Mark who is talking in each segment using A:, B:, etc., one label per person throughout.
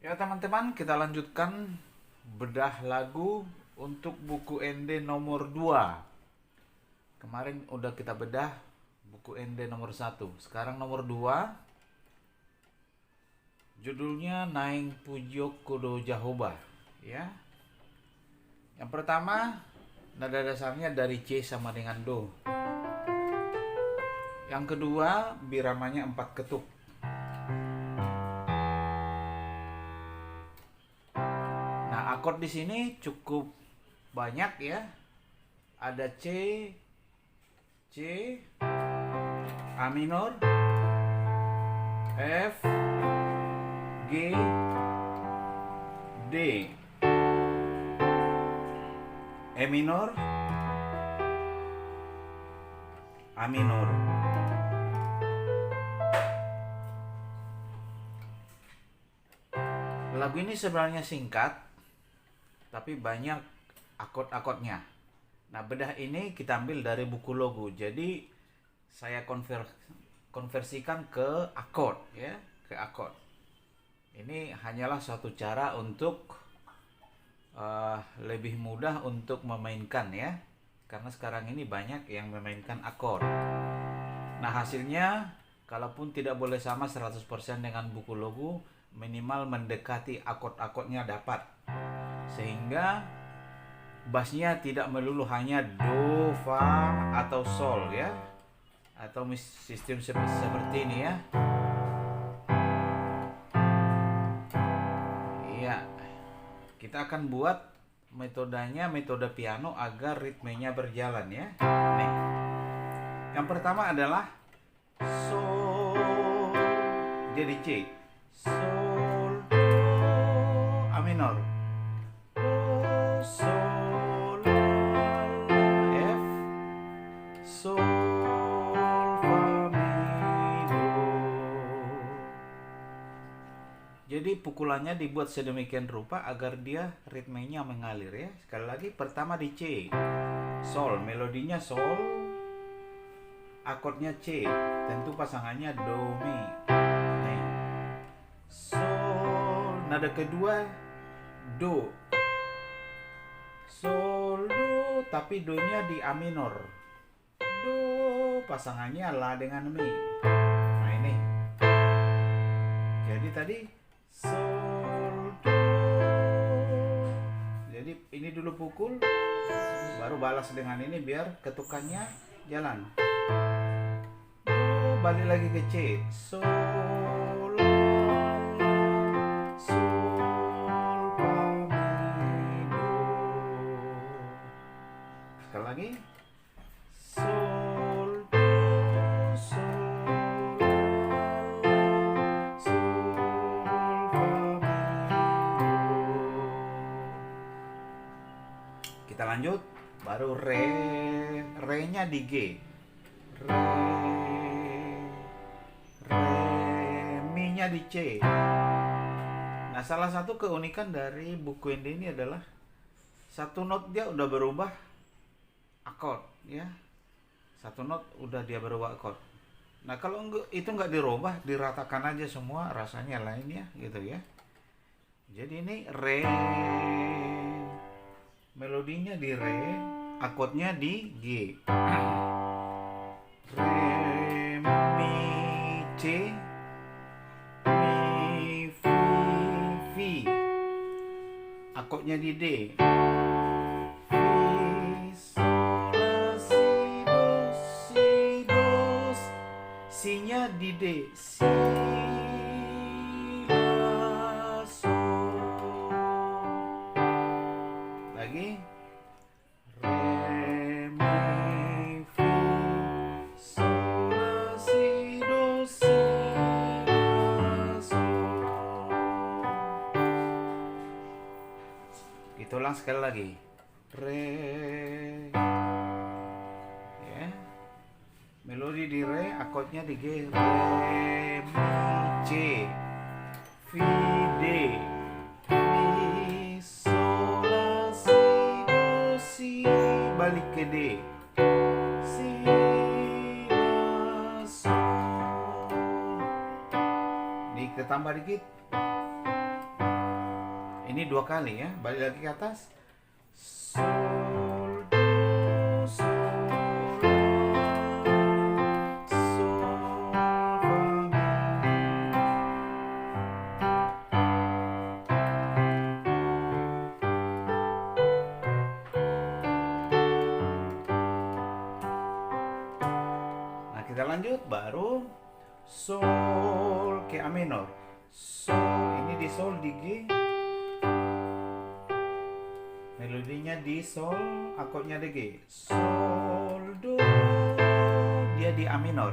A: Ya teman-teman, kita lanjutkan bedah lagu untuk buku ND nomor 2. Kemarin udah kita bedah buku ND nomor 1. Sekarang nomor 2. Judulnya Naing Pujo Kudo Jahoba, ya. Yang pertama, nada dasarnya dari C sama dengan Do. Yang kedua, biramanya 4 ketuk. Nah, akord di sini cukup banyak ya. Ada C, A minor, F, G, D, E minor, A minor. Lagu ini sebenarnya singkat, tapi banyak akord-akordnya. Nah, bedah ini kita ambil dari buku logo. Jadi saya konversikan ke akord ya, ke akord. Ini hanyalah suatu cara untuk lebih mudah untuk memainkan ya. Karena sekarang ini banyak yang memainkan akord. Nah, hasilnya kalaupun tidak boleh sama 100% dengan buku logo, minimal mendekati akord-akordnya dapat. Sehingga bassnya tidak melulu hanya do, fa, atau sol ya. Atau sistem seperti ini ya. Iya. Kita akan buat metodenya metode piano agar ritmenya berjalan ya. Nih. Yang pertama adalah sol, jadi C. Sol, do, A minor. Do, sol, la, F, sol, fa, mi, do. Jadi pukulannya dibuat sedemikian rupa agar dia ritmenya mengalir ya. Sekali lagi, pertama di C. Sol, melodinya sol, akordnya C, tentu pasangannya do, mi. Nih. Sol, nada kedua do. Sol, do, tapi do-nya di A minor. Do, pasangannya la dengan mi. Nah ini. Jadi tadi sol, do. Jadi ini dulu pukul, baru balas dengan ini biar ketukannya jalan. Do, balik lagi ke C. Sol, la, sol, fa, mi, do. Sekali lagi. Sol, do, sol, la, sol, fa, mi, do. Kita lanjut. Baru re. Re-nya di G. Mi-nya di C. Nah, salah satu keunikan dari buku ini adalah satu not dia udah berubah akord ya. Satu not udah dia berubah akord. Nah, kalau itu nggak dirubah, diratakan aja semua, rasanya lain ya gitu ya. Jadi ini re, melodinya di re, akordnya di G. Re, mi, C, mi, fi, akordnya di D. Fi, sol, la, si, do, si-nya di D. Si, la, sol. Lagi. Re, mi, fi, sol, la, si, do, si, la, sol. Kita ulang sekali lagi. Re, ya. Melodi di re, akordnya di G. Re, mi, C, fi, D, mi, sol, la, si, do, si, balik ke D. Si, la, sol. Nih kita tambah dikit. Ini 2 kali ya. Balik lagi ke atas. Sol, do, sol, la, sol, fa, mi. Nah, kita lanjut baru sol ke A minor. Sol ini di sol di G. Melodinya di sol, akordnya di G. Sol, do, dia di A minor.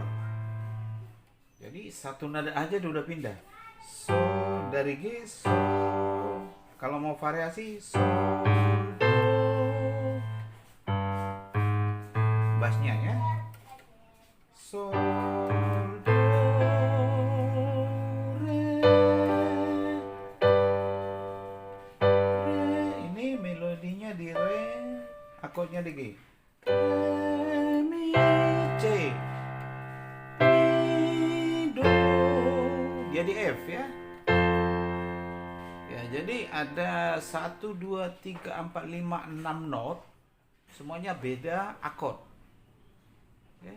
A: Jadi satu nada aja dia udah pindah. Sol dari G, sol. Kalau mau variasi, sol, do. Bassnya ya. Sol, do, re. Ini melodinya di re, akordnya di G. Re, mi, C. Mi, do. Dia di F ya. Ya, jadi ada 1, 2, 3, 4, 5, 6 not. Semuanya beda akord. Ya.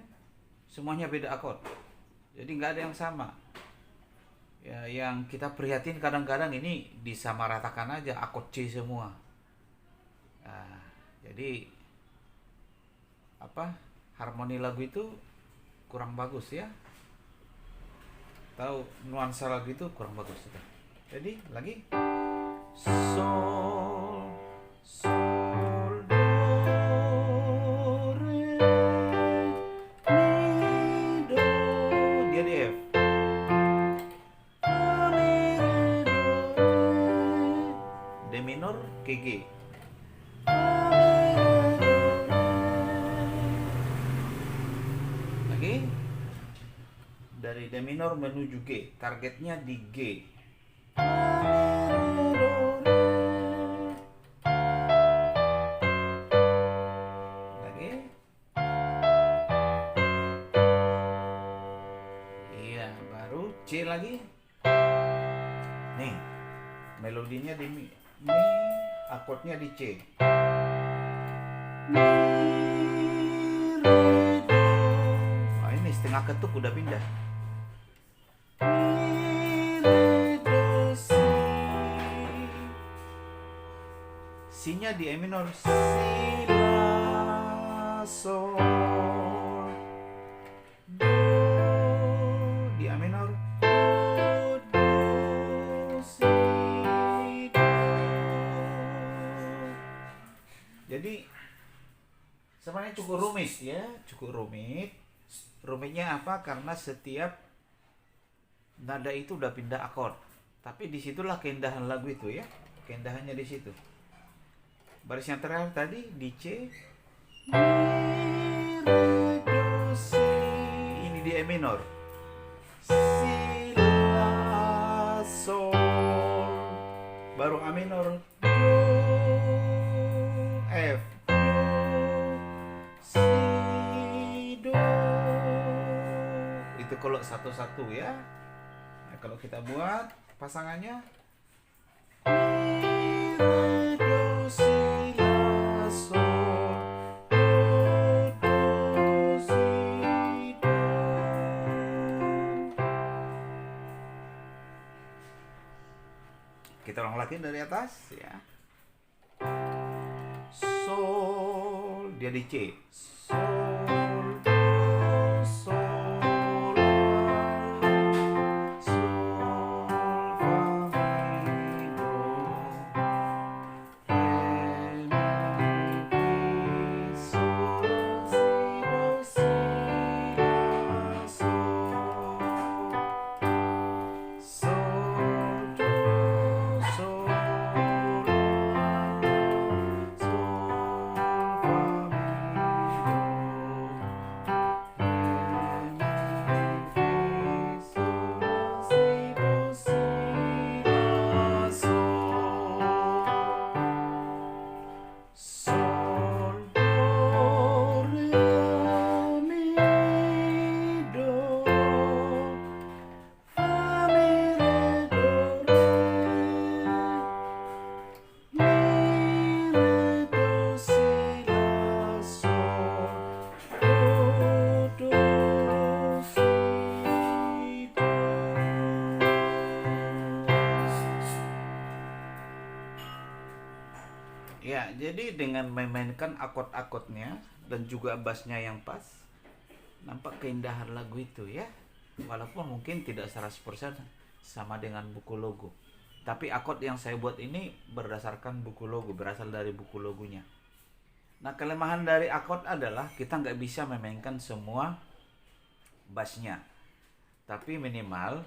A: Semuanya beda akord. Jadi nggak ada yang sama. Ya, yang kita prihatin kadang-kadang ini disamaratakan aja akord C semua. Nah, jadi harmoni lagu itu kurang bagus ya. Tahu nuansa lagu itu kurang bagus. Jadi lagi sol, sol, do, re, mi, do. Dia di F. Fa, mi, re, do, re. D minor ke G. Fa, mi, re, do, re. Lagi dari D minor menuju G, targetnya di G. Lagi. Iya, baru C lagi. Nih, melodinya di mi, akordnya di C. Mi, re, do. Nah, ini setengah ketuk udah pindah. C-nya di E minor, si, la, sol, do, di A minor, do, si, do. Jadi sebenarnya cukup rumit ya, cukup rumit. Rumitnya apa? Karena setiap nada itu udah pindah akord. Tapi disitulah keindahan lagu itu ya, keindahannya di situ. Baris yang terakhir tadi di C, mi, re, do, si. Ini di E minor, si, la, sol. Baru A minor, do, F, do, si, do. Itu kalau satu-satu ya. Nah, kalau kita buat pasangannya, mi, re, do, si, la, sol, do, si, do. Kita ulang lagi dari atas ya. Sol, dia di C. Sol, do, sol, la, sol, fa, mi, do, re, mi, fi, sol, la, si, do, si, la, sol, sol, do, sol, la, sol, fa, mi, do. jadi dengan memainkan akord-akordnya dan juga bassnya yang pas, nampak keindahan lagu itu ya. Walaupun mungkin tidak 100% sama dengan buku logo. Tapi akord yang saya buat ini berdasarkan buku logo, berasal dari buku logonya. Nah, kelemahan dari akord adalah kita nggak bisa memainkan semua bassnya. Tapi minimal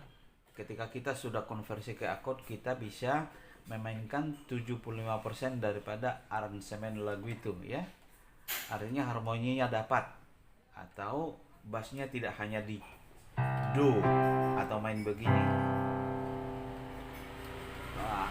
A: ketika kita sudah konversi ke akord, kita bisa memainkan 75% daripada aransemen lagu itu ya. Artinya harmoninya dapat, atau bassnya tidak hanya di do atau main begini. Wah.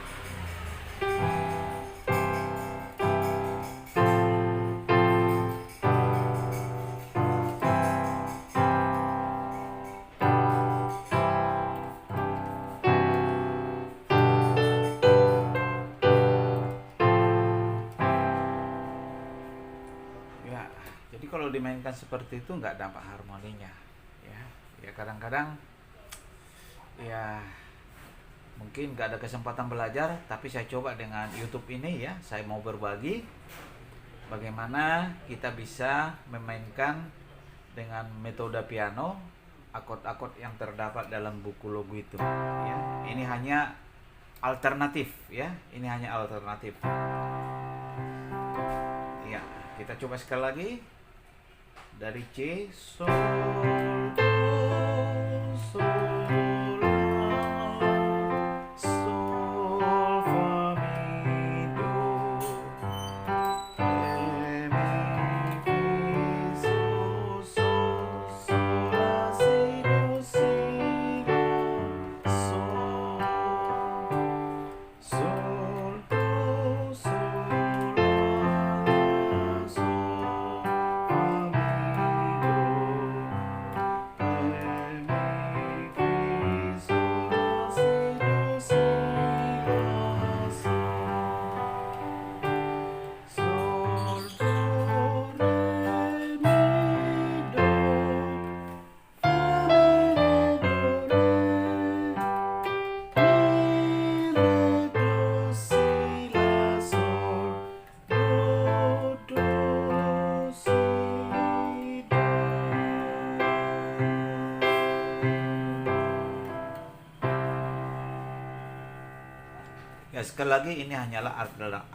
A: Ya, jadi kalau dimainkan seperti itu nggak dampak harmoninya ya. Ya kadang-kadang ya mungkin nggak ada kesempatan belajar, tapi saya coba dengan YouTube ini ya. Saya mau berbagi bagaimana kita bisa memainkan dengan metode piano akord-akord yang terdapat dalam buku logo itu ya. Ini hanya alternatif ya, ini hanya alternatif ya. Kita coba sekali lagi dari C, Sol, Do, Sol, La, Sol, Fa, Mi, Do, Re, Mi, Fi, Sol, Sol, Sol, La, Si, Do, Si, La, Sol, Sol, Do, Sol, La, Sol, Fa, Mi, ya. Sekali lagi ini hanyalah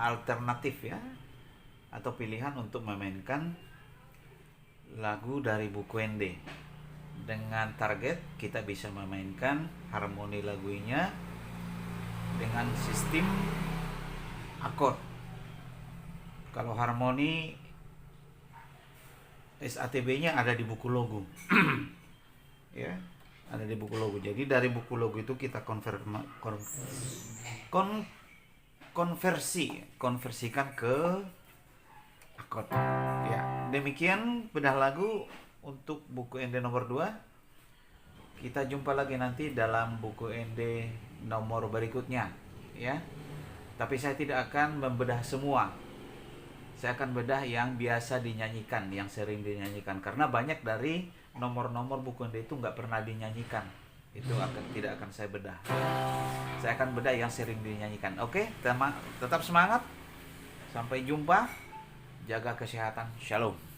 A: alternatif ya, atau pilihan untuk memainkan lagu dari buku Ende. Dengan target kita bisa memainkan harmoni lagunya dengan sistem akord. Kalau harmoni SATB-nya ada di buku logo. Ya, ada di buku logo. Jadi dari buku logo itu kita konversikan ke akord. Ya, demikian bedah lagu untuk buku Ende nomor 2. Kita jumpa lagi nanti dalam buku Ende nomor berikutnya ya. Tapi saya tidak akan membedah semua. Saya akan bedah yang biasa dinyanyikan, yang sering dinyanyikan, karena banyak dari nomor-nomor buku Ende itu nggak pernah dinyanyikan. Itu tidak akan saya bedah. Saya akan bedah yang sering dinyanyikan. Oke, tetap semangat. Sampai jumpa. Jaga kesehatan. Shalom.